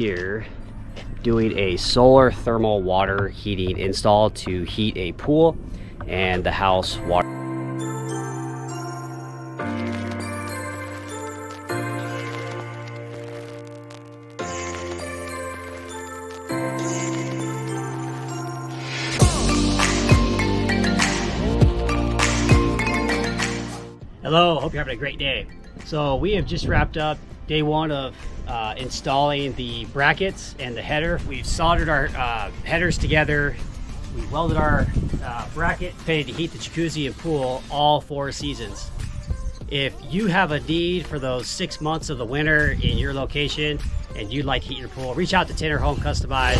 Here doing a solar thermal water heating install to heat a pool and the house water. Hello, hope you're having a great day. So we have just wrapped up day one of installing the brackets and the header. We've soldered our headers together. We welded our bracket, ready to heat the jacuzzi and pool all 4 seasons. If you have a need for those 6 months of the winter in your location and you'd like to heat your pool, reach out to Tanner Home Customized.